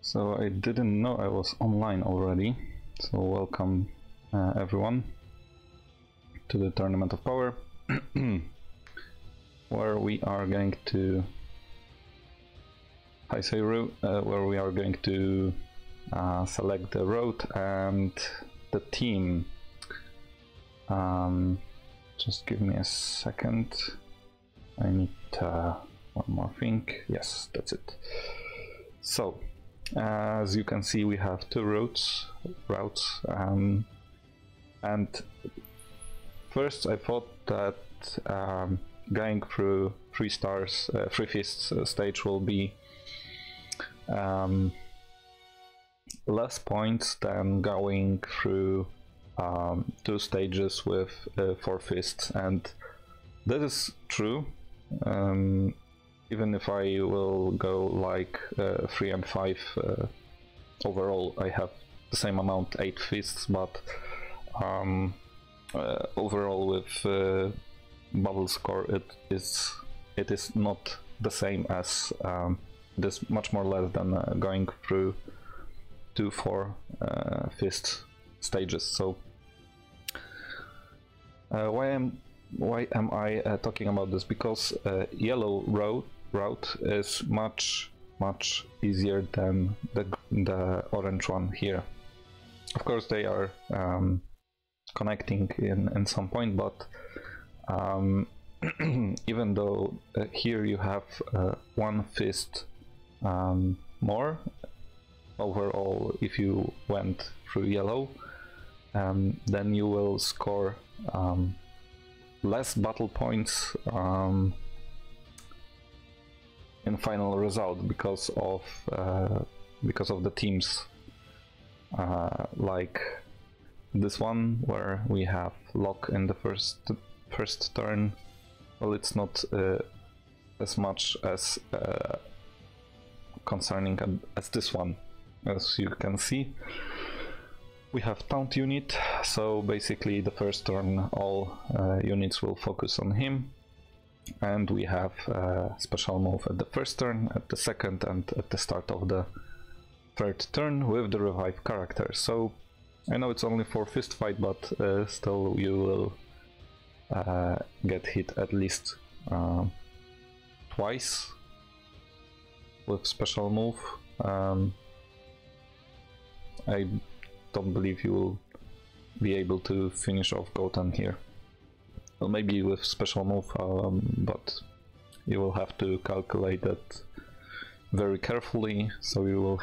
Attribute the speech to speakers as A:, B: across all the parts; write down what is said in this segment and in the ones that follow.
A: So I didn't know I was online already, so welcome everyone to the Tournament of Power, where we are going to where we are going to select the road and the team. Just give me a second. I need one more thing. Yes, that's it. So, as you can see, we have two routes, and first I thought that going through 3 stars, 3 fists stage will be less points than going through 2 stages with 4 fists, and that is true. Even if I will go like 3 and 5 overall, I have the same amount, 8 fists, but overall with bubble score it is not the same as it is much more less than going through 2-4 fist stages. So why am I talking about this? Because yellow route is much easier than the orange one here. Of course they are connecting in some point, but even though here you have 1 fist more overall if you went through yellow, then you will score less battle points in final result because of the teams, like this one where we have lock in the first turn. Well, it's not as much as concerning as this one. As you can see, we have taunt unit, so basically the first turn all units will focus on him, and we have special move at the first turn, at the second, and at the start of the third turn with the revive character. So I know it's only for fist fight, but still you will get hit at least twice with special move. I don't believe you will be able to finish off Goten here. Well, maybe with special move, but you will have to calculate that very carefully, so you will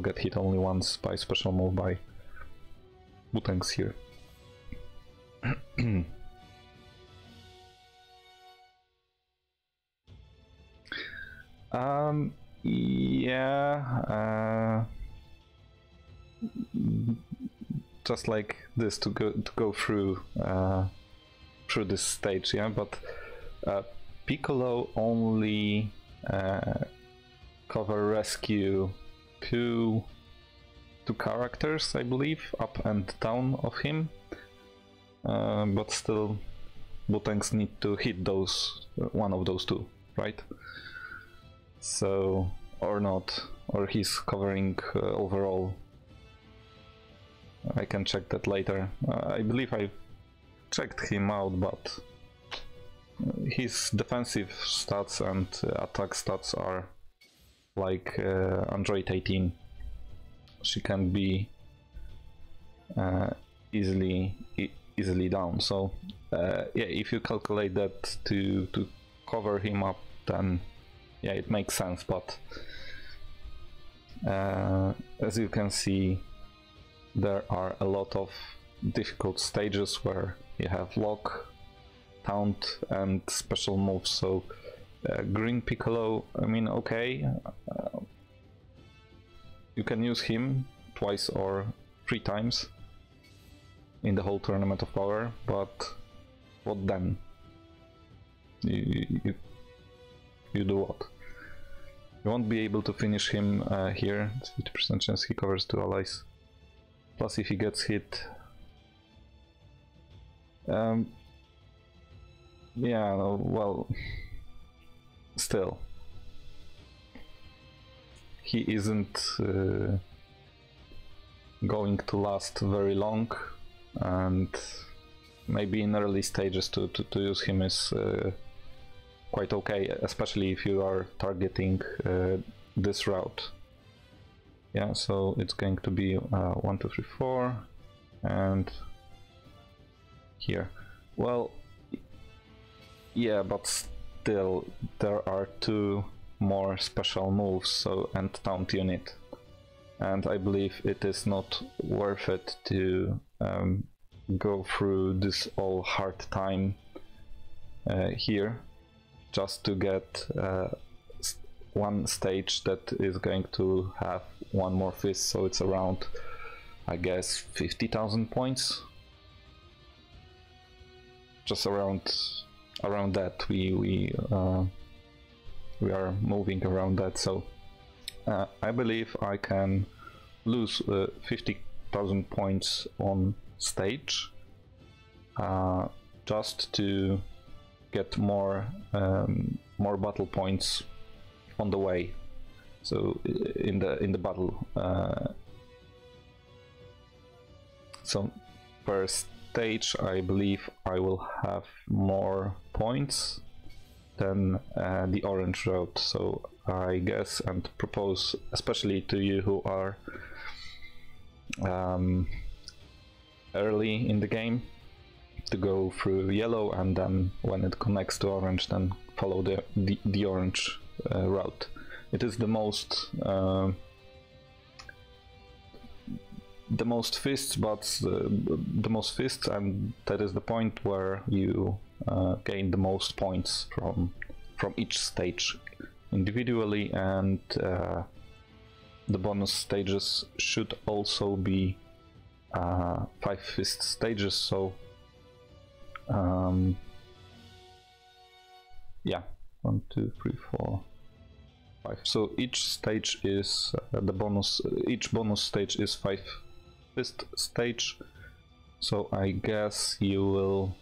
A: get hit only once by special move by Butangs here. Yeah, just like this to go through this stage, yeah. But Piccolo only cover rescue two characters, I believe, up and down of him. But still, Butangs need to hit those one of those two, right? So, or not, or he's covering overall. I can check that later. I believe I checked him out, but his defensive stats and attack stats are like Android 18. She can be easily down. So yeah, if you calculate that to cover him up, then yeah, it makes sense. But as you can see, there are a lot of difficult stages where you have lock, taunt, and special moves. So Green Piccolo, I mean, okay, you can use him twice or 3 times in the whole Tournament of Power, but what then? You do what? You won't be able to finish him here. It's 50% chance he covers 2 allies. Plus, if he gets hit, yeah, well, still, he isn't going to last very long, and maybe in early stages to use him is quite okay, especially if you are targeting this route. Yeah, so it's going to be 1, 2, 3, 4, and here. Well, yeah, but still there are 2 more special moves, so and taunt unit, and I believe it is not worth it to go through this all hard time here just to get one stage that is going to have 1 more fist, so it's around, I guess, 50,000 points. Just around that we are moving around that, so I believe I can lose 50,000 points on stage just to get more battle points on the way, so in the battle. So per stage I believe I will have more points than the orange route, so I guess and propose, especially to you who are early in the game, to go through yellow, and then when it connects to orange, then follow the orange route. It is the most fists, but the most fists, and that is the point where you gain the most points from each stage individually, and the bonus stages should also be 5 fist stages, so yeah, 1, 2, 3, 4, 5. So each stage is each bonus stage is 5 fist stage, so I guess you will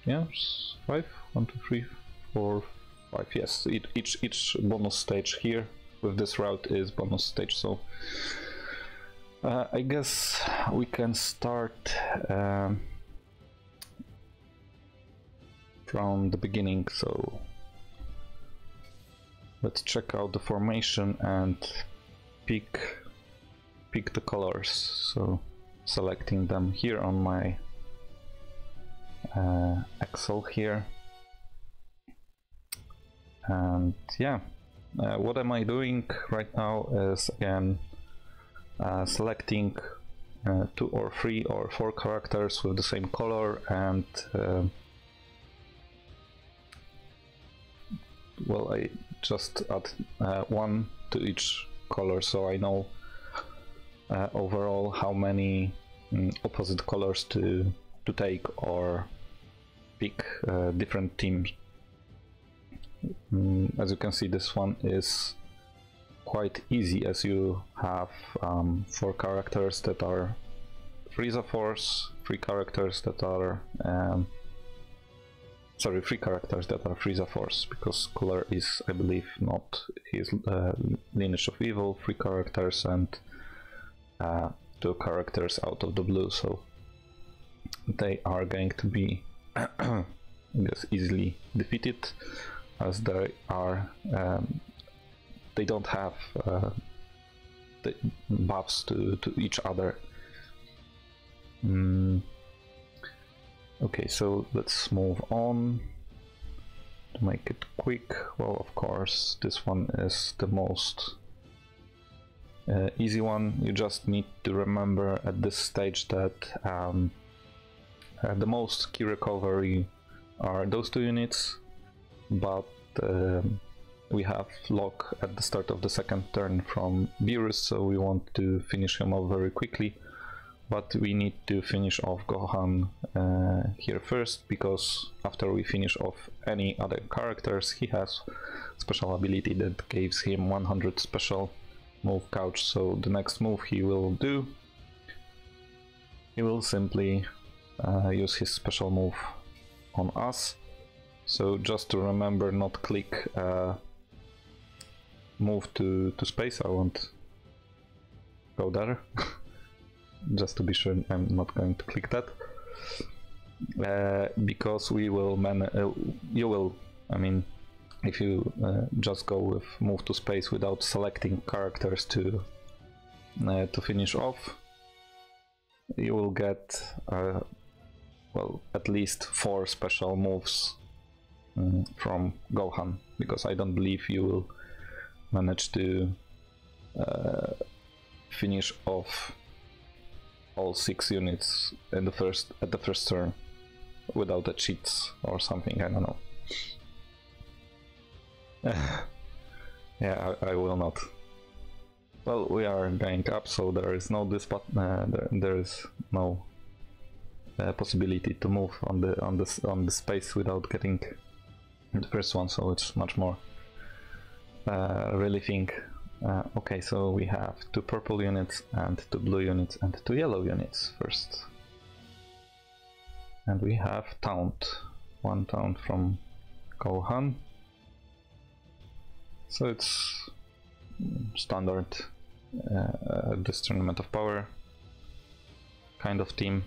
A: yeah, 5, 1, 2, 3, 4, 5. Yes, each bonus stage here with this route is bonus stage, so I guess we can start from the beginning. So let's check out the formation and pick the colors. So selecting them here on my Excel here, and yeah, what am I doing right now is again selecting 2 or 3 or 4 characters with the same color, and well, I just add 1 to each color, so I know overall how many opposite colors to take or pick different teams. As you can see, this one is quite easy, as you have 4 characters that are Frieza Force, 3 characters that are 3 characters that are Frieza Force, because Cooler is, I believe, not his Lineage of Evil, 3 characters, and 2 characters out of the blue, so they are going to be I guess easily defeated, as they are they don't have the buffs to each other. Okay, so let's move on to make it quick. Well, of course, this one is the most easy one. You just need to remember at this stage that the most key recovery are those 2 units, but we have lock at the start of the second turn from Beerus, so we want to finish him off very quickly, but we need to finish off Gohan here first, because after we finish off any other characters, he has special ability that gives him 100 special move couch, so the next move he will do, he will simply use his special move on us, So just to remember, not click move to space. I won't go there. Just to be sure, I'm not going to click that. Because we will you will, I mean, if you just go with move to space without selecting characters to finish off, you will get well, at least 4 special moves from Gohan, because I don't believe you will manage to finish off all 6 units in at the first turn without the cheats or something. I don't know. Yeah, I will not. Well, we are going up, so there is no this, but there is no possibility to move on the space without getting the first one, so it's much more relieving. Okay, so we have 2 purple units and 2 blue units and 2 yellow units first. And we have taunt, 1 taunt from Gohan. So it's standard this tournament of power kind of team.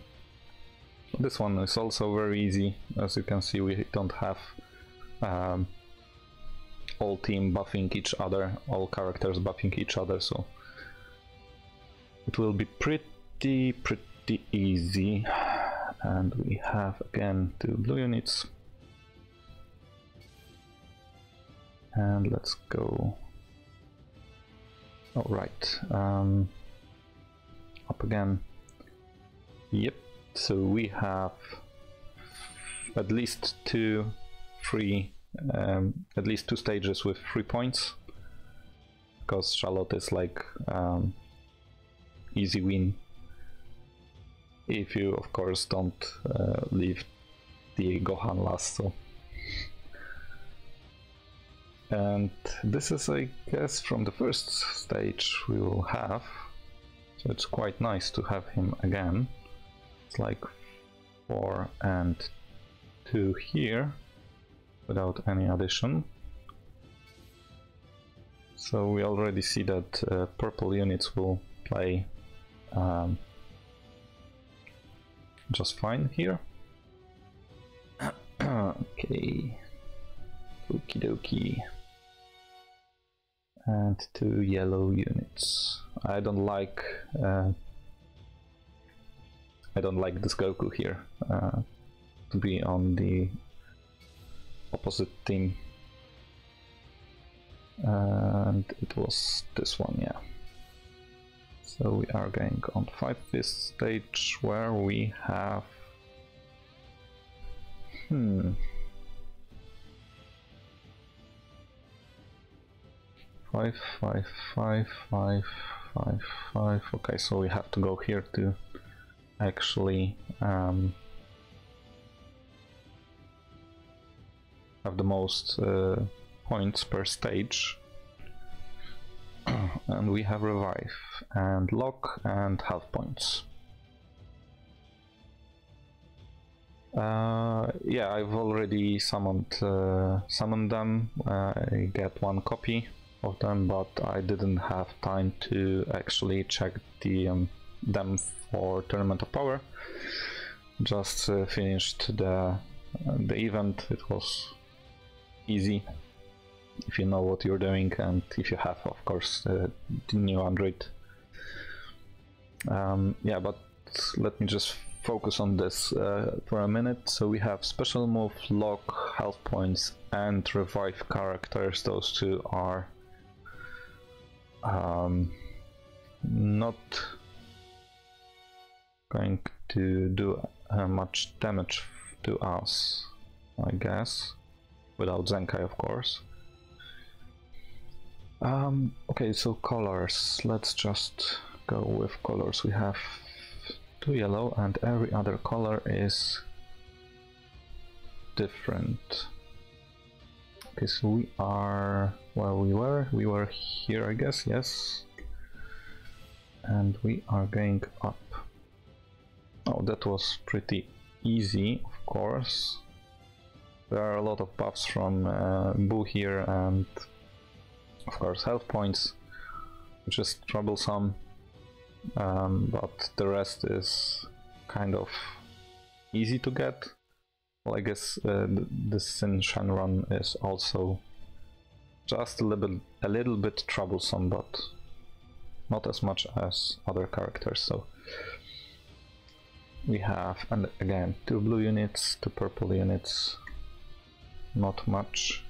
A: This one is also very easy. As you can see, we don't have all team buffing each other, all characters buffing each other, so it will be pretty easy. And we have again 2 blue units. And let's go. All right, up again. Yep. So we have at least 2 stages with 3 points, because Charlotte is like easy win if you of course don't leave the Gohan last. So, and this is, I guess, from the first stage we will have, so it's quite nice to have him again. It's like 4 and 2 here without any addition. So we already see that purple units will play just fine here. Okay, okie dokie. And 2 yellow units. I don't like this Goku here to be on the opposite team, and it was this one, yeah. So we are going on 5th stage, where we have 5, 5, 5, 5, 5, 5. Okay, so we have to go here to actually have the most points per stage. And we have revive and lock and half points. Yeah, I've already summoned them. I get 1 copy of them, but I didn't have time to actually check them for Tournament of Power. Just finished the event. It was easy if you know what you're doing, and if you have, of course, the new Android. Yeah, but let me just focus on this for a minute. So we have special move, lock, health points, and revive characters. Those 2 are not going to do much damage to us, I guess, without Zenkai, of course. Okay, so colors. Let's just go with colors. We have 2 yellow, and every other color is different. Okay, so we are where we were here, I guess, yes. And we are going up. Oh, that was pretty easy, of course. There are a lot of buffs from Boo here, and of course health points, which is troublesome, but the rest is kind of easy to get. Well, I guess the Sin Shenron is also just a little bit troublesome, but not as much as other characters. So we have, and again, 2 blue units, 2 purple units. Not much,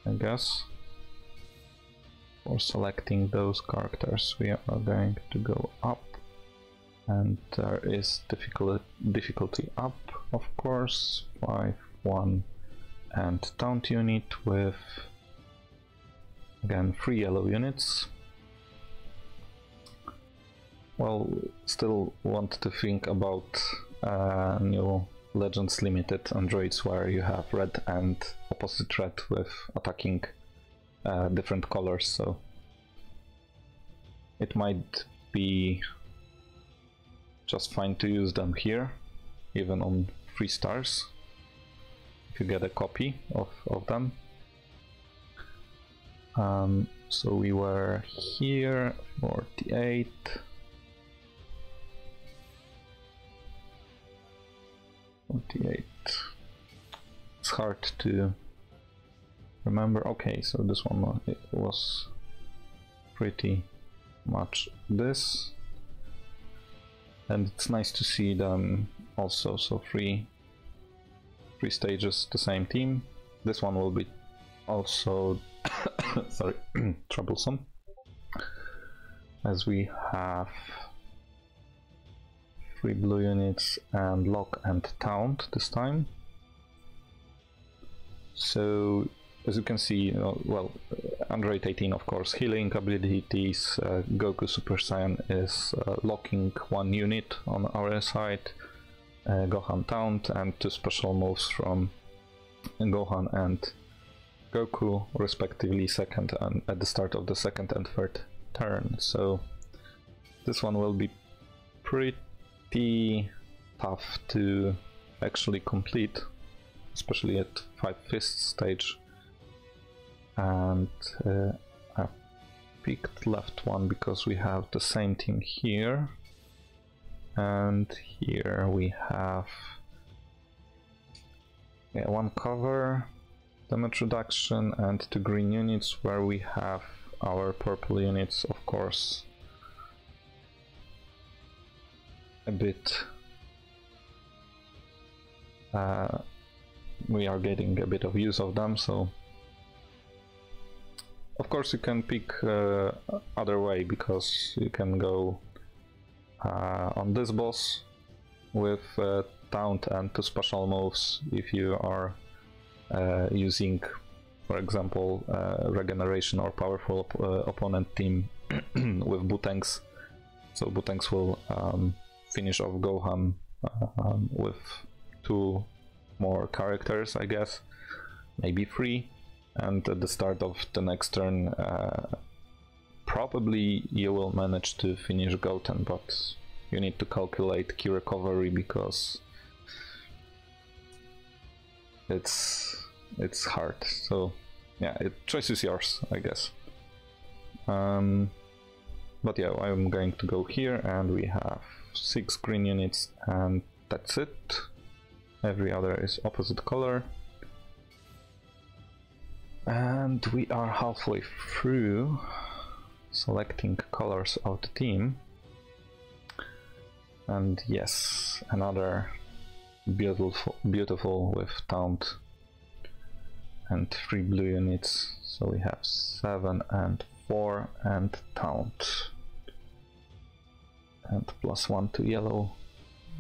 A: I guess. For selecting those characters, we are going to go up, and there is difficulty up, of course. 5, 1, and taunt unit with, again, 3 yellow units. Well, still want to think about new Legends Limited androids where you have red and opposite red with attacking different colors, so it might be just fine to use them here, even on 3 stars, if you get a copy of them. So we were here, 48. It's hard to remember. Okay, so this one it was pretty much this, and it's nice to see them also. So three stages, the same team. This one will be also sorry, troublesome, as we have 3 blue units and lock and taunt this time. So as you can see, well, Android 18, of course, healing abilities. Goku Super Saiyan is locking 1 unit on our side, Gohan taunt, and 2 special moves from Gohan and Goku, respectively, second and at the start of the second and third turn. So this one will be pretty tough to actually complete, especially at 5 Fists stage. And I picked left one because we have the same team here, and here we have 1 cover, damage reduction, and 2 green units, where we have our purple units, of course, a bit we are getting a bit of use of them. So of course you can pick other way, because you can go on this boss with taunt and 2 special moves if you are using, for example, regeneration or powerful opponent team with Butengs. So Butengs will finish off Gohan with 2 more characters, I guess, maybe 3, and at the start of the next turn probably you will manage to finish Goten, but you need to calculate key recovery, because it's hard. So yeah, choice is yours, I guess. But yeah, I'm going to go here, and we have 6 green units, and that's it. Every other is opposite color. And we are halfway through selecting colors of the team. And yes, another beautiful with taunt and 3 blue units. So we have 7 and 4 and taunt. And +1 to yellow.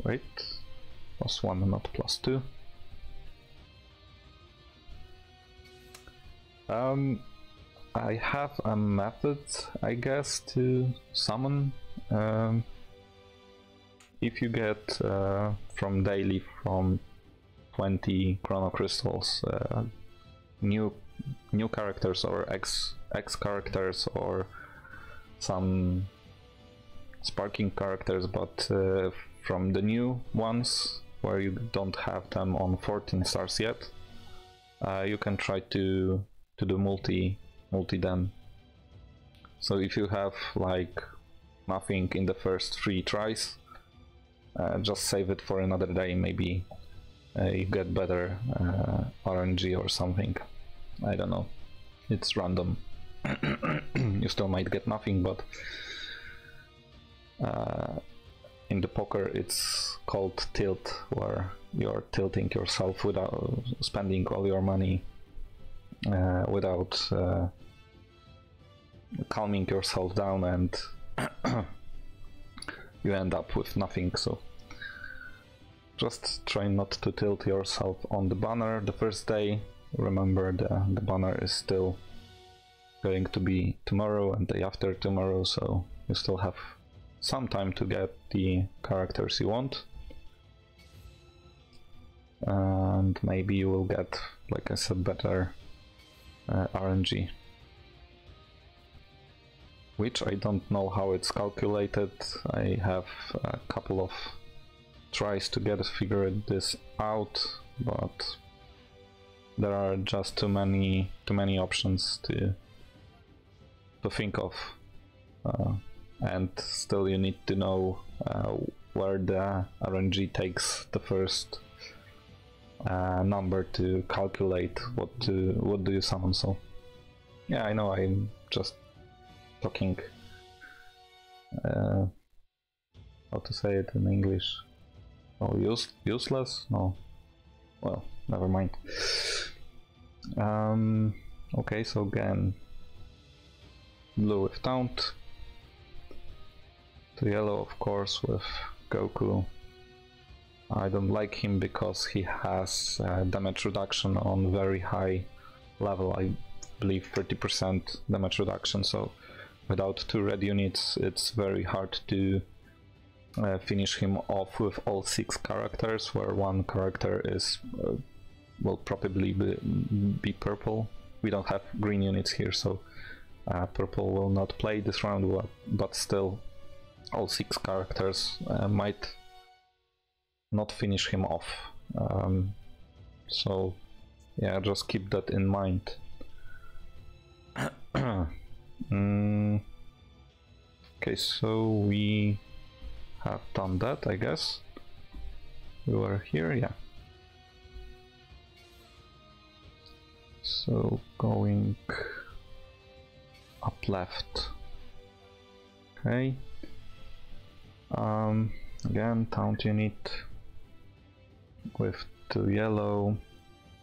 A: Wait, +1 and not +2. I have a method, I guess, to summon. If you get from daily from 20 chrono crystals new characters, or X characters, or some sparking characters, but from the new ones where you don't have them on 14 stars yet, you can try to do multi then. So if you have like nothing in the first 3 tries, just save it for another day. Maybe you get better RNG or something. I don't know. It's random. You still might get nothing, but in the poker it's called tilt, where you're tilting yourself without spending all your money, without calming yourself down, and you end up with nothing. So just try not to tilt yourself on the banner the first day. Remember, the banner is still going to be tomorrow and day after tomorrow, so you still have some time to get the characters you want. And maybe you will get, like I said, better RNG. Which I don't know how it's calculated. I have a couple of tries to figure this out, but there are just too many options to think of, and still you need to know where the RNG takes the first number to calculate what do you summon. So yeah, I know I'm just talking, how to say it in English? Oh, useless? No. Well, never mind. Okay, so again, blue with taunt, to yellow of course with Goku. I don't like him because he has damage reduction on very high level, I believe 30% damage reduction, so without 2 red units it's very hard to finish him off with all 6 characters, where 1 character is will probably be purple. We don't have green units here, so purple will not play this round, but still all 6 characters might not finish him off. So yeah, just keep that in mind. Okay, so we have done that, I guess. We were here, yeah. So going up left. Okay. Again, taunt unit with 2 yellow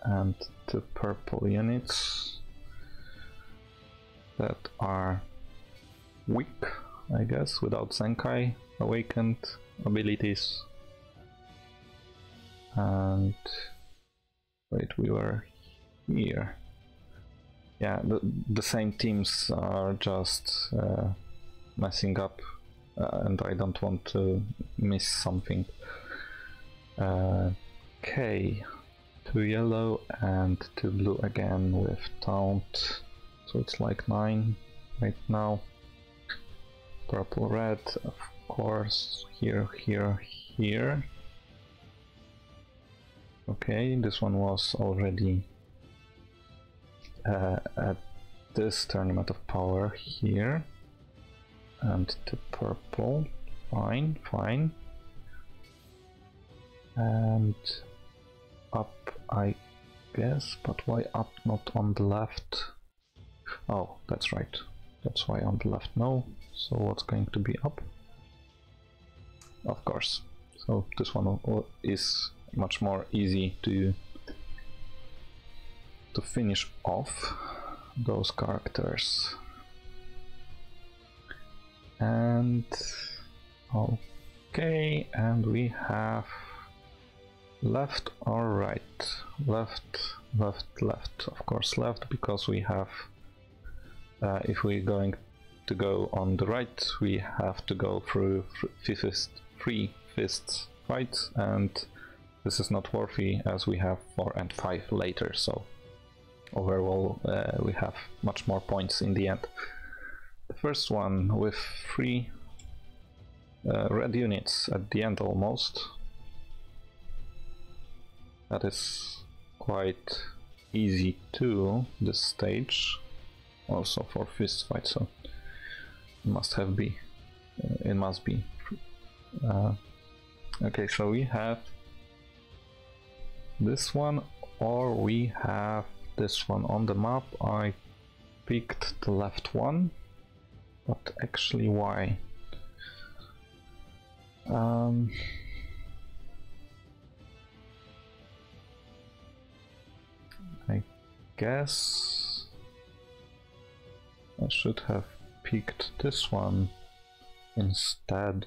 A: and 2 purple units that are weak, I guess, without Zenkai awakened abilities. And wait, we were here. Yeah, the same teams are just messing up, and I don't want to miss something. Okay, 2 yellow and 2 blue again with taunt, so it's like 9 right now. Purple red, of course, here. Okay, this one was already at this tournament of power here, and to purple, fine. And up, I guess, but why up, not on the left? Oh, that's right, that's why on the left no. So what's going to be up? Of course, so this one is much more easy to finish off those characters. And okay, and we have left or right? Left, of course left, because we have, if we're going to go on the right, we have to go through 3 fists fight, and this is not worthy as we have 4 and 5 later, so overall we have much more points in the end. The first one with 3 red units at the end almost. That is quite easy too, this stage, also for fist fight, so it must be. Okay, so we have this one, or we have this one on the map. I picked the left one, but actually why? I guess I should have picked this one instead.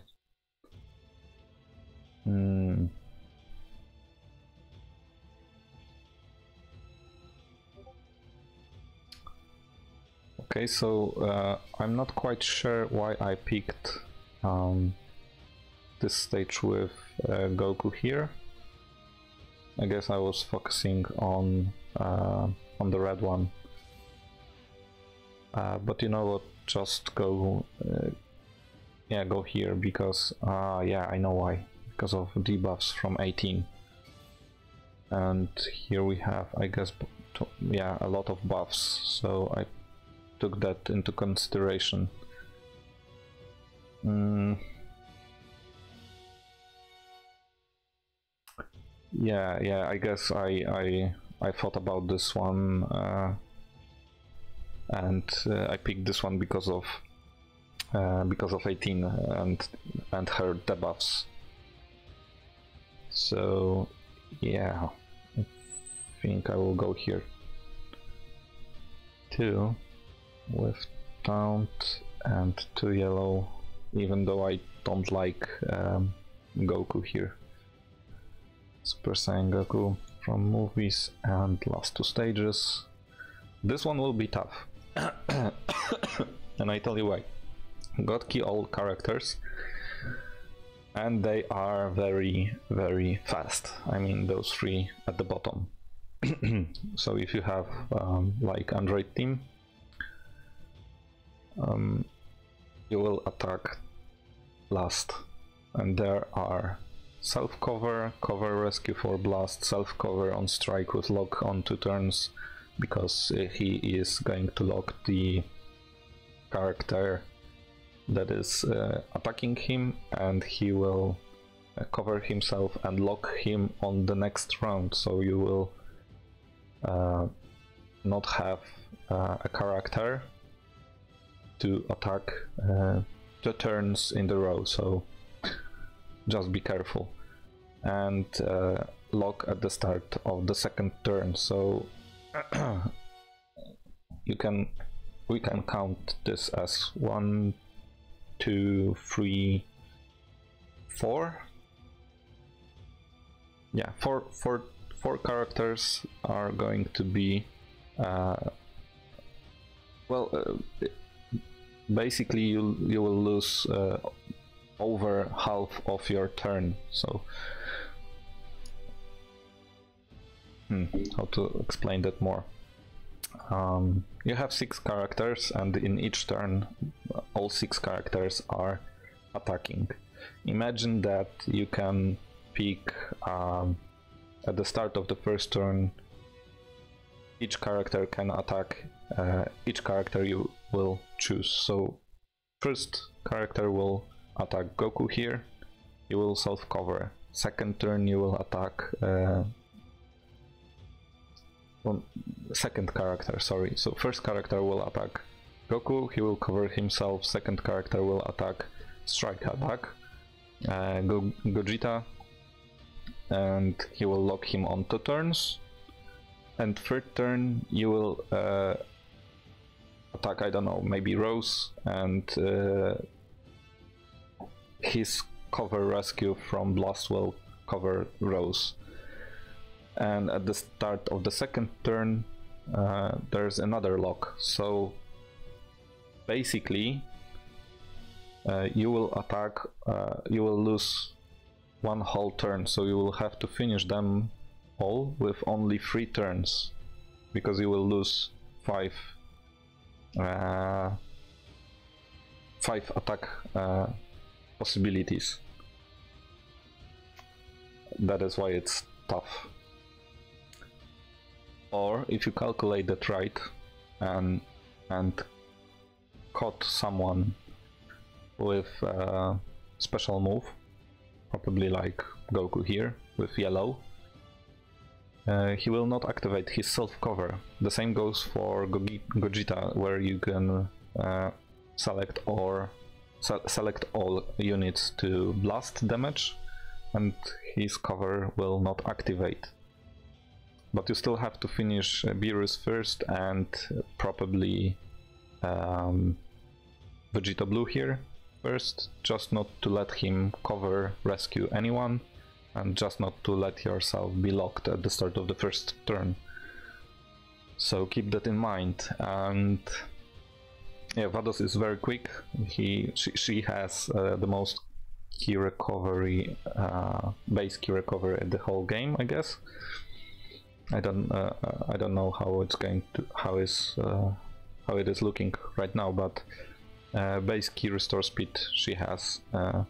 A: Okay, so I'm not quite sure why I picked this stage with Goku here. I guess I was focusing on the red one. But you know what? Just go, yeah, go here because yeah, I know why. Because of debuffs from 18. And here we have, I guess, yeah, a lot of buffs. So I took that into consideration. Yeah, I guess I thought about this one, and I picked this one because of 18 and her debuffs. So yeah, I think I will go here too, with taunt and 2 yellow, even though I don't like Goku here. Super Saiyan Goku from movies and last 2 stages. This one will be tough. And I tell you why. Got key all characters, and they are very, very fast. I mean, those 3 at the bottom. So if you have like Android team, you will attack last, and there are self-cover, cover rescue for blast, self-cover on strike with lock on 2 turns, because he is going to lock the character that is attacking him, and he will cover himself and lock him on the next round, so you will not have a character to attack 2 turns in the row, so just be careful. And lock at the start of the 2nd turn, so we can count this as 1, 2, 3, 4. Yeah, four characters are going to be basically you will lose over half of your turn. So how to explain that more? You have 6 characters, and in each turn all 6 characters are attacking. Imagine that you can pick at the start of the 1st turn, each character can attack each character you will choose. So 1st character will attack Goku here, you will self-cover. 2nd turn you will attack 2nd character, sorry. So 1st character will attack Goku, he will cover himself. 2nd character will attack, strike attack, Gogeta, and he will lock him on 2 turns. And 3rd turn you will attack, I don't know, maybe Rose, and his cover rescue from Blast will cover Rose. And at the start of the 2nd turn there's another lock, so basically you will attack, you will lose 1 whole turn, so you will have to finish them all with only 3 turns, because you will lose 5 attack possibilities. That is why it's tough. Or if you calculate that right and caught someone with a special move, probably like Goku here with yellow, he will not activate his self-cover. The same goes for Gogeta, where you can select all units to blast damage, and his cover will not activate. But you still have to finish Beerus first and probably Vegeta Blue here first, just not to let him cover rescue anyone, and just not to let yourself be locked at the start of the first turn. So keep that in mind. And yeah, Vados is very quick. She has the most key recovery, base key recovery at the whole game, I guess. I don't know how it's going to how it is looking right now, but base key restore speed, she has the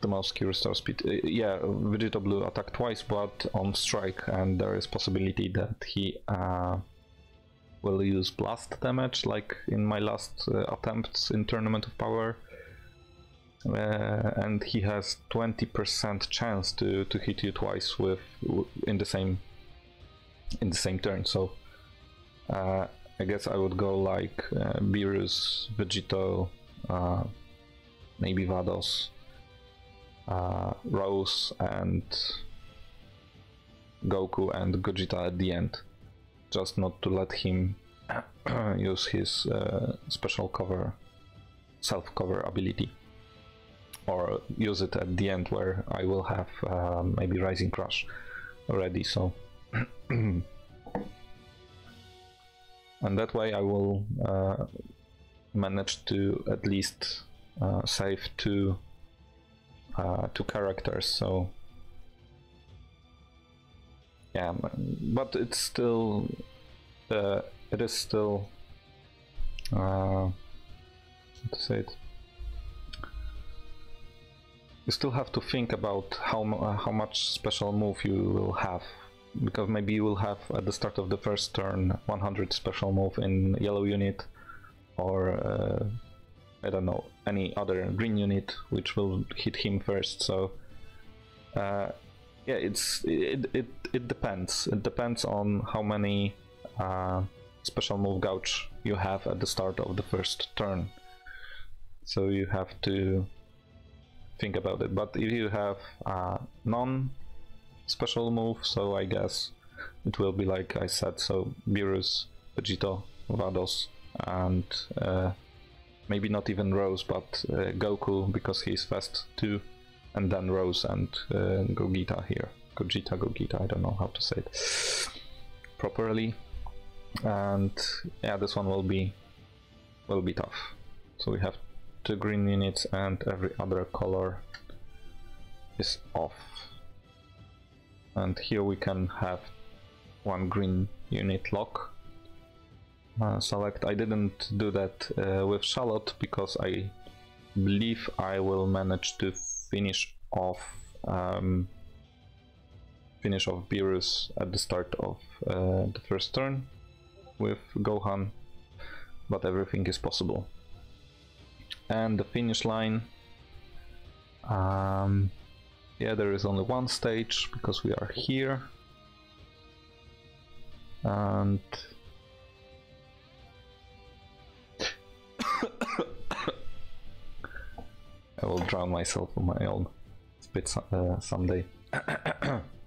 A: most key restore speed. Yeah, Vegeta Blue attacked twice, but on strike, and there is possibility that he will use blast damage, like in my last attempts in Tournament of Power. And he has 20% chance to hit you twice in the same turn. So I guess I would go like Beerus, Vegito, maybe Vados, Rose, and Goku and Gogeta at the end, just not to let him use his special cover, self-cover ability. Or use it at the end where I will have maybe Rising Crush already, so and that way I will manage to at least save two characters. So yeah, but it's still it is still how to say it. You still have to think about how much special move you will have, because maybe you will have at the start of the first turn 100 special move in yellow unit, or I don't know, any other green unit which will hit him first. So yeah, it depends. It depends on how many special move gouge you have at the start of the first turn. So you have to think about it. But if you have non-special move, so I guess it will be like I said, so Beerus, Vegito, Vados, and maybe not even Rose, but Goku, because he's fast too, and then Rose and Gogeta here. Gogeta, I don't know how to say it properly. And yeah, this one will be tough. So we have 2 green units and every other color is off. And here we can have 1 green unit lock. Select. I didn't do that with Charlotte because I believe I will manage to finish off Beerus at the start of the first turn with Gohan, but everything is possible. And the finish line, yeah, there is only 1 stage because we are here, and I will drown myself on my own spit someday.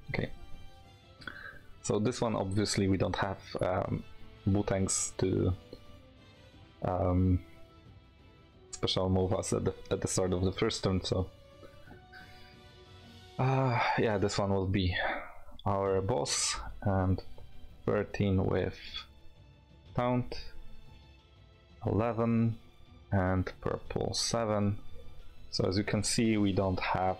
A: Okay, so this one obviously we don't have Butangs to special move us at the start of the first turn, so yeah, this one will be our boss. And 13 with Taunt, 11 and purple 7. So as you can see, we don't have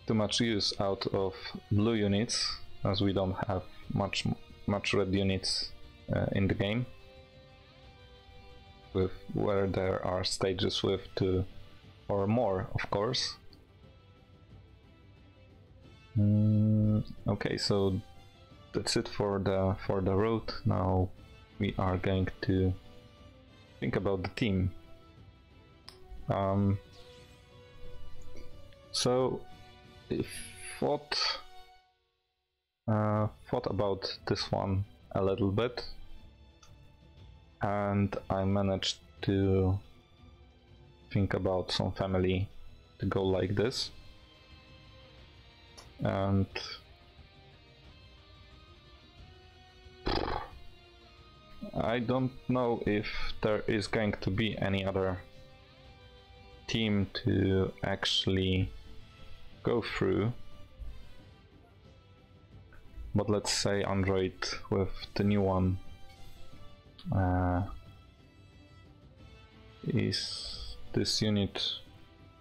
A: too much use out of blue units, as we don't have much red units in the game, with where there are stages with 2 or more, of course. Okay, so that's it for the road. Now we are going to think about the team. So I thought about this one a little bit, and I managed to think about some family to go like this. And I don't know if there is going to be any other team to actually go through, but let's say Android with the new one is this unit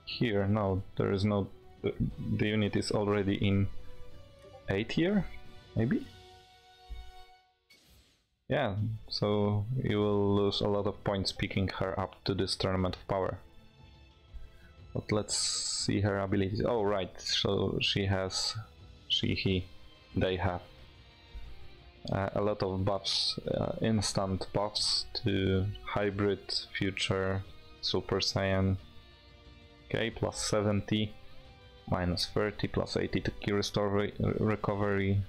A: here. No, there is no, the unit is already in 8th year, maybe? Yeah, so you will lose a lot of points picking her up to this tournament of power. But let's see her abilities. Oh right, so she has, they have a lot of buffs, instant buffs to Hybrid, Future, Super Saiyan. Okay, plus 70, minus 30, plus 80 to key restore recovery,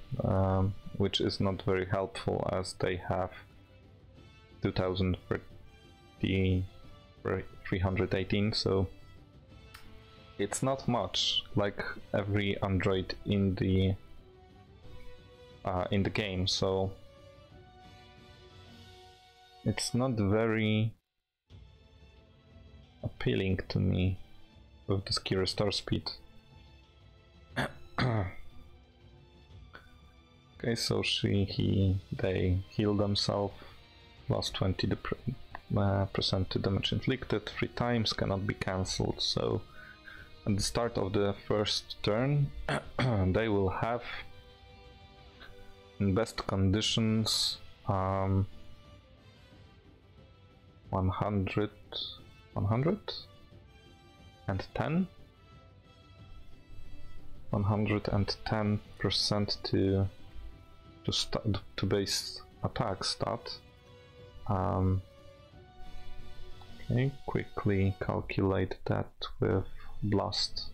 A: which is not very helpful as they have 2030, 318, so it's not much, like every android in the game, so it's not very appealing to me with this key restore speed. Okay, so they heal themselves, plus 20% to damage inflicted 3 times, cannot be cancelled. So at the start of the first turn they will have, in best conditions, 100 and 110% to base attack stat. Okay, quickly calculate that with blast.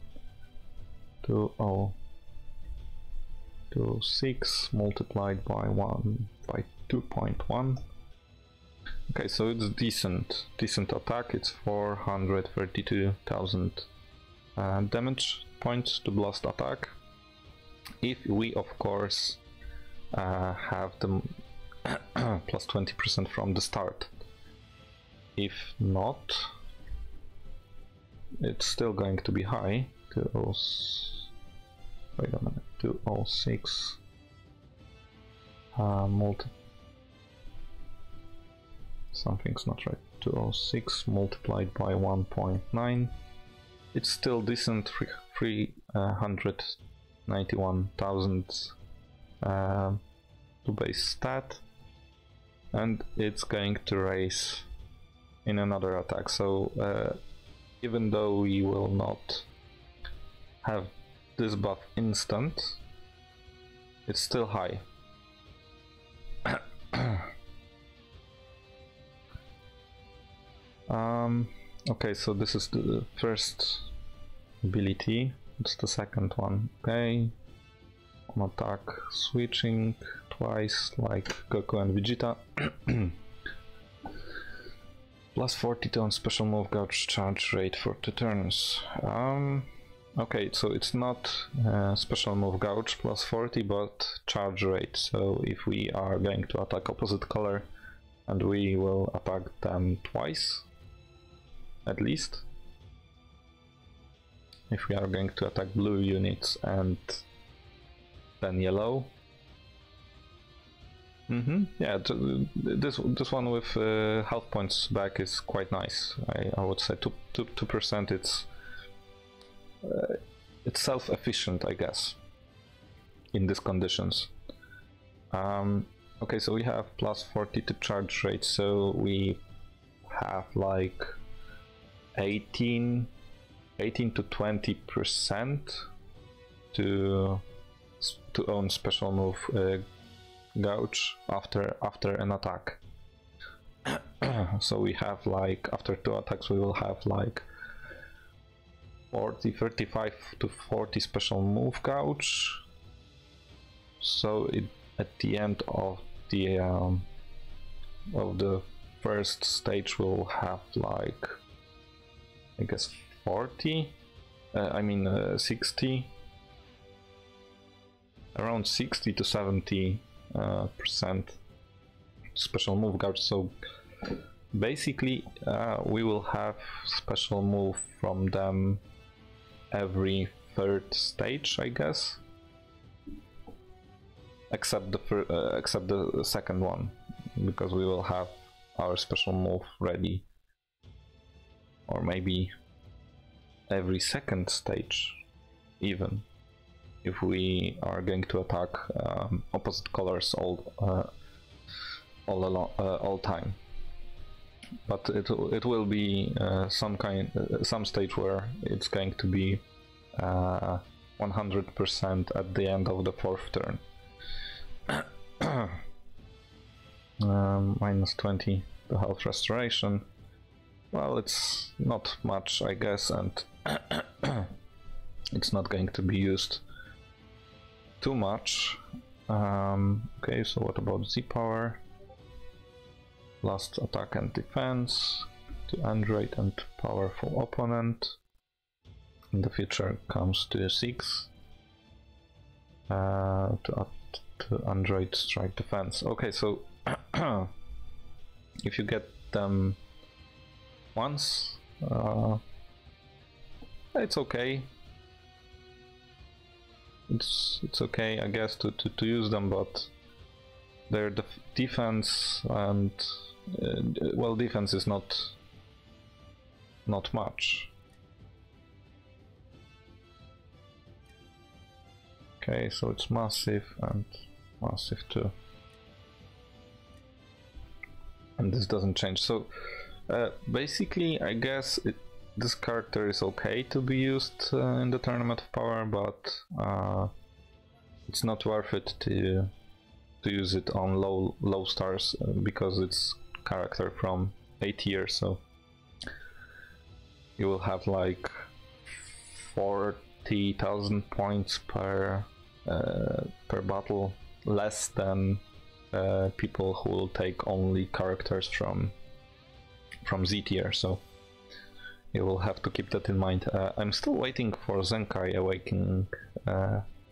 A: 2026 multiplied by 2.1. Okay, so it's decent attack. It's 432,000 damage points to blast attack. If we of course have the plus 20% from the start. If not, it's still going to be high. 206 something's not right. 206 multiplied by 1.9. It's still decent. 391,000 to base stat, and it's going to raise in another attack. So even though we will not have this buff instant, it's still high. Okay, so this is the first ability. It's the second one. Okay, on attack switching twice like Goku and Vegeta. Plus 40 on special move gauge charge rate for 2 turns. Okay, so it's not special move gauge plus 40, but charge rate. So if we are going to attack opposite color, and we will attack them twice, at least. If we are going to attack blue units and then yellow. Yeah, this one with health points back is quite nice. I would say 2%. It's self-efficient, I guess, in these conditions. Okay, so we have plus 40 to charge rate, so we have like 18 to 20% to to own special move gouge after an attack. So we have like after 2 attacks we will have like 35 to 40 special move gouge. So at the end of the first stage we'll have like I guess 60, around 60 to 70 percent special move gouge. So basically we will have special move from them every 3rd stage, I guess, except the second one, because we will have our special move ready, or maybe every 2nd stage even, if we are going to attack opposite colors all time. But it will be some stage where it's going to be 100% at the end of the 4th turn. Minus 20 to health restoration. Well, it's not much, I guess, and it's not going to be used too much. Okay, so what about Z power? Last attack and defense to Android and powerful opponent. In the future comes to 6 to Android strike defense. Okay, so if you get them once, it's okay. It's okay, I guess, to use them, but their defense and well, defense is not much. Okay, so it's massive and massive too, and this doesn't change. So basically, I guess this character is okay to be used in the Tournament of Power, but it's not worth it to use it on low stars because it's character from 8 tier, so you will have like 40,000 points per battle, less than people who will take only characters from Z tier, so you will have to keep that in mind. I'm still waiting for Zenkai Awakening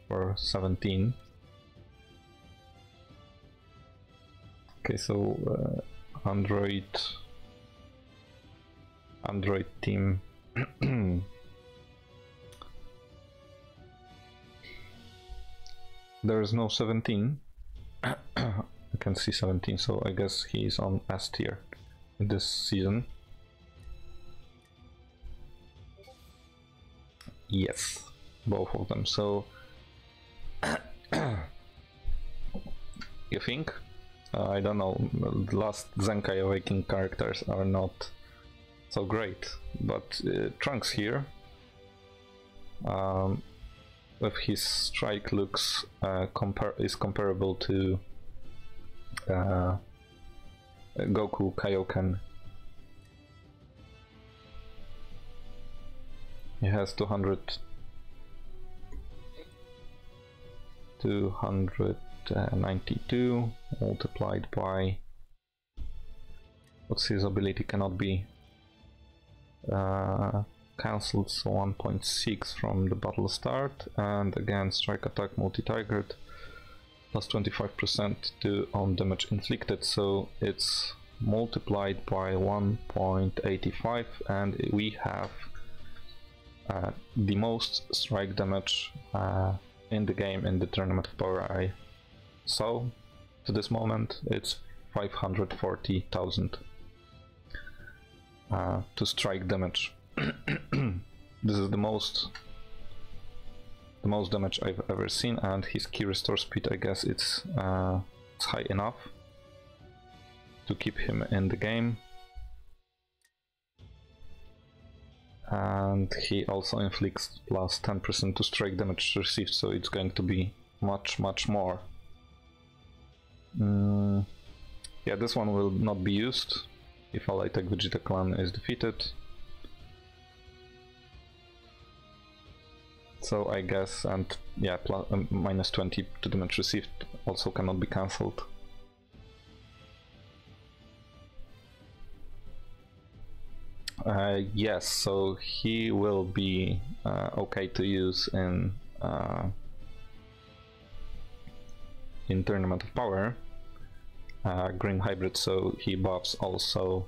A: for 17. Okay, so Android team. There is no 17. I can see 17, so I guess he's on S tier this season. Yes, both of them. So you think? I don't know, the last Zenkai Awakening characters are not so great, but Trunks here with his strike looks is comparable to Goku Kaioken. He has 292 multiplied by, what's his ability, cannot be cancelled, so 1.6 from the battle start, and again strike attack multi-target plus 25% to on damage inflicted, so it's multiplied by 1.85, and we have the most strike damage in the game in the Tournament of Power I saw to this moment. It's 540,000 to strike damage. This is the most damage I've ever seen, and his key restore speed, I guess it's high enough to keep him in the game. And he also inflicts plus 10% to strike damage received, so it's going to be much more. Yeah, this one will not be used if Ally Tech Vegeta clan is defeated. So I guess, and yeah, minus 20 to damage received also cannot be cancelled. Yes, so he will be okay to use in Tournament of Power. Green hybrid, so he buffs also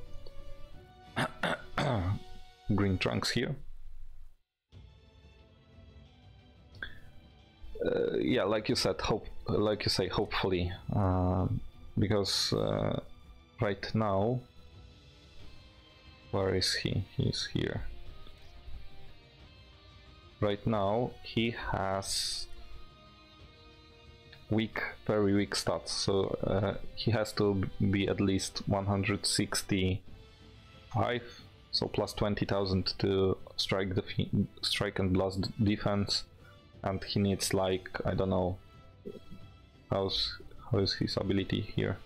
A: green trunks here. Yeah, like you said, hopefully, because right now, where is he? He's here. Right now, he has very weak stats, so he has to be at least 165, so plus 20,000 to strike and blast defense, and he needs, like, I don't know, how is his ability here?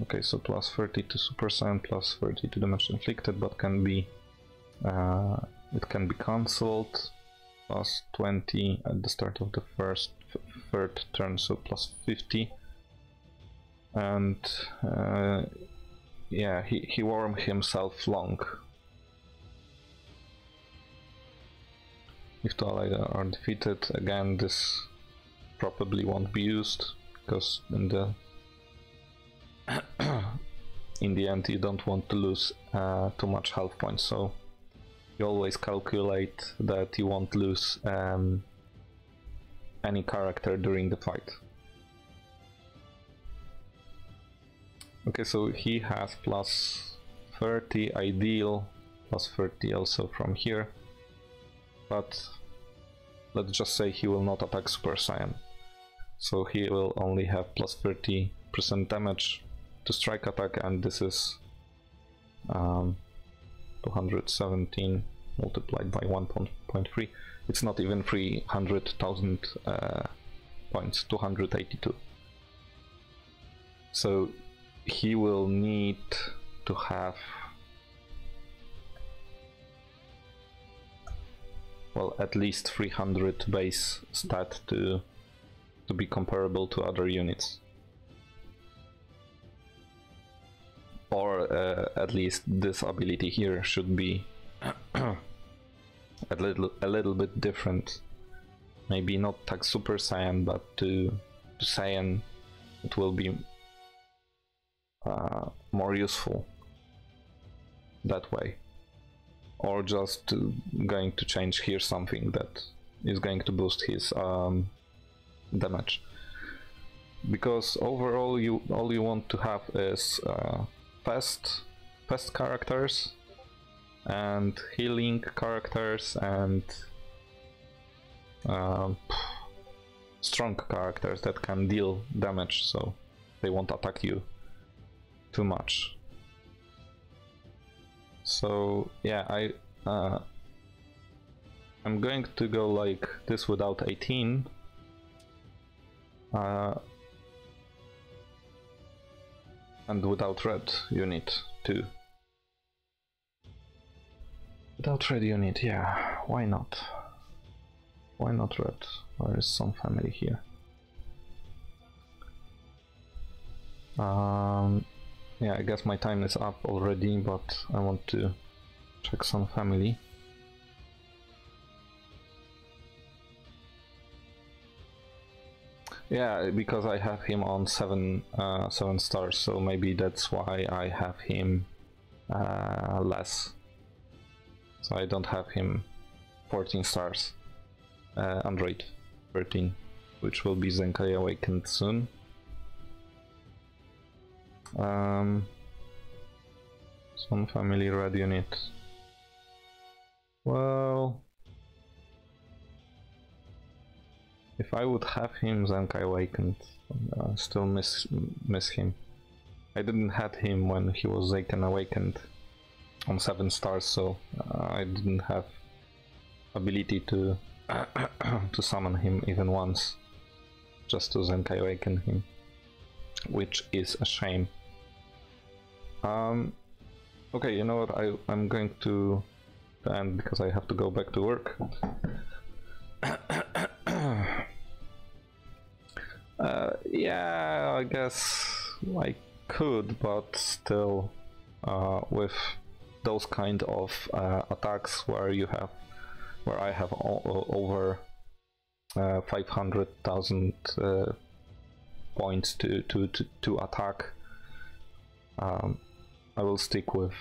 A: Okay, so plus 30 to Super Saiyan, plus 30 to damage inflicted, but can be it can be cancelled. Plus 20 at the start of the third turn, so plus 50. And yeah, he warmed himself long. If two allies are defeated, again, this probably won't be used, because in the end you don't want to lose too much health points, so you always calculate that you won't lose any character during the fight. Okay, so he has plus 30 ideal, plus 30 also from here, but let's just say he will not attack Super Saiyan, so he will only have plus 30% damage to strike attack, and this is 217 multiplied by 1.3. It's not even 300,000 points, 282. So he will need to have, well, at least 300 base stat to be comparable to other units. Or at least this ability here should be a little bit different. Maybe not tag Super Saiyan, but to Saiyan it will be more useful that way. Or just going to change here something that is going to boost his damage. Because overall all you want to have is fast characters and healing characters and strong characters that can deal damage, so they won't attack you too much. So yeah, I'm going to go like this without 18. And without red unit too. Without red unit, yeah, why not? Why not red? There is some family here. Yeah, I guess my time is up already, but I want to check some family. Yeah, because I have him on 7 stars, so maybe that's why I have him less. So I don't have him 14 stars. Android 13, which will be Zenkai Awakened soon. Some family red unit. Well, if I would have him Zenkai Awakened, I still miss him. I didn't have him when he was Zenkai Awakened on 7 stars, so I didn't have ability to to summon him even once. just to Zenkai awaken him, which is a shame. Okay, you know what, I'm going to end because I have to go back to work. Yeah, I guess I could, but still, with those kind of attacks where I have over 500,000 points to attack, I will stick with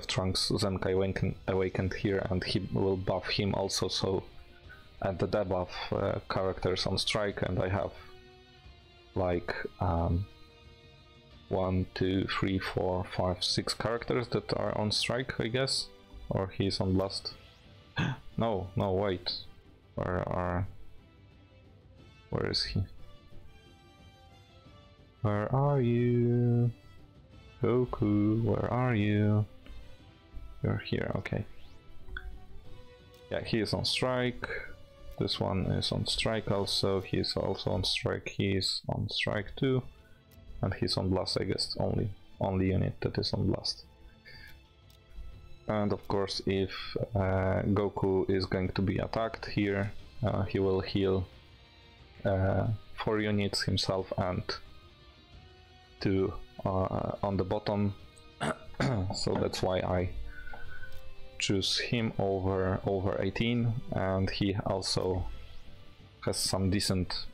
A: Trunks Zenkai awakened here, and he will buff him also. So at the debuff characters on strike, and I have like 1, 2, 3, 4, 5, 6 characters that are on strike, I guess, or he's on blast. No, wait, where is he? Where are you, Goku? Where are you? You're here, okay. Yeah, he is on strike. This one is on strike also. He's also on strike. He's on strike too, and he's on blast. I guess only unit that is on blast. And of course, if Goku is going to be attacked here, he will heal 4 units himself and 2 on the bottom. So that's why I choose him over 18, and he also has some decent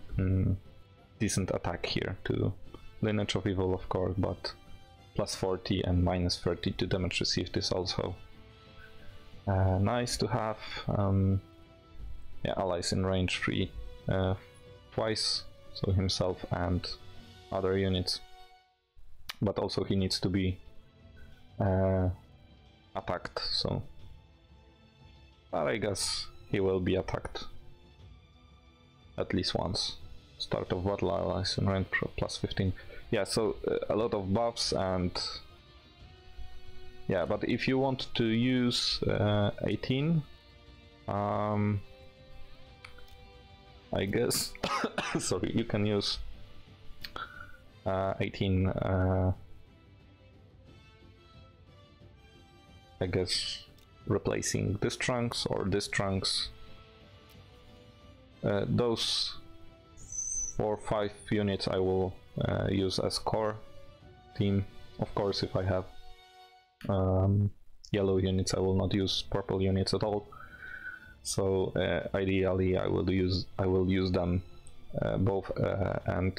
A: attack here to Lineage of Evil, of course, but plus 40 and minus 30 to damage received is also nice to have. Yeah, allies in range 3 twice, so himself and other units, but also he needs to be attacked, so but I guess he will be attacked at least once. Start of battle, allies in range plus 15. Yeah, so a lot of buffs, and yeah, but if you want to use 18, I guess sorry, you can use 18 I guess replacing this Trunks or this Trunks. Those 4 or 5 units I will use as core team. Of course, if I have yellow units, I will not use purple units at all. So ideally, I will use them both, and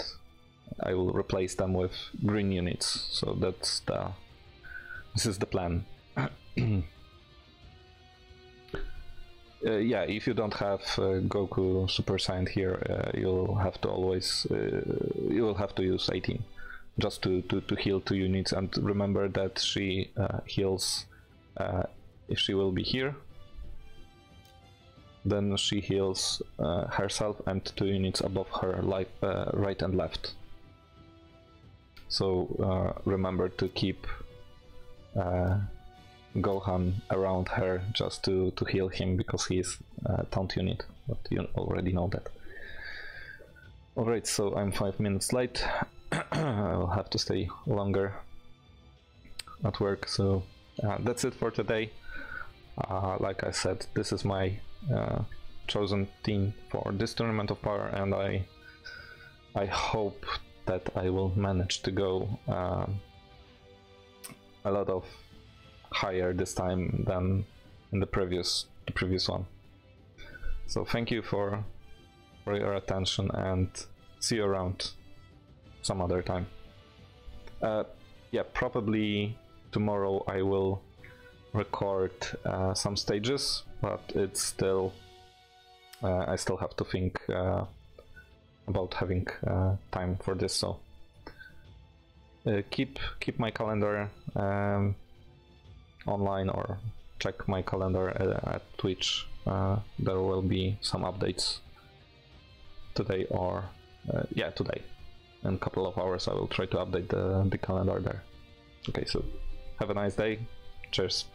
A: I will replace them with green units. So this is the plan. Yeah, if you don't have Goku Super Saiyan here, you'll have to always you will have to use 18 just to heal 2 units. And remember that she heals if she will be here, then she heals herself and 2 units above her life, right and left. So remember to keep Gohan around her just to heal him, because he is a taunt unit, but you already know that. Alright, so I'm 5 minutes late. I will have to stay longer at work, so that's it for today. Like I said, this is my chosen team for this Tournament of Power, and I hope that I will manage to go a lot of higher this time than in the previous one. So thank you for your attention, and see you around some other time. Yeah, probably tomorrow I will record some stages, but it's still I still have to think about having time for this. So keep my calendar online, or check my calendar at Twitch. There will be some updates today, or yeah, today. In a couple of hours I will try to update the calendar there. Okay, so have a nice day. Cheers.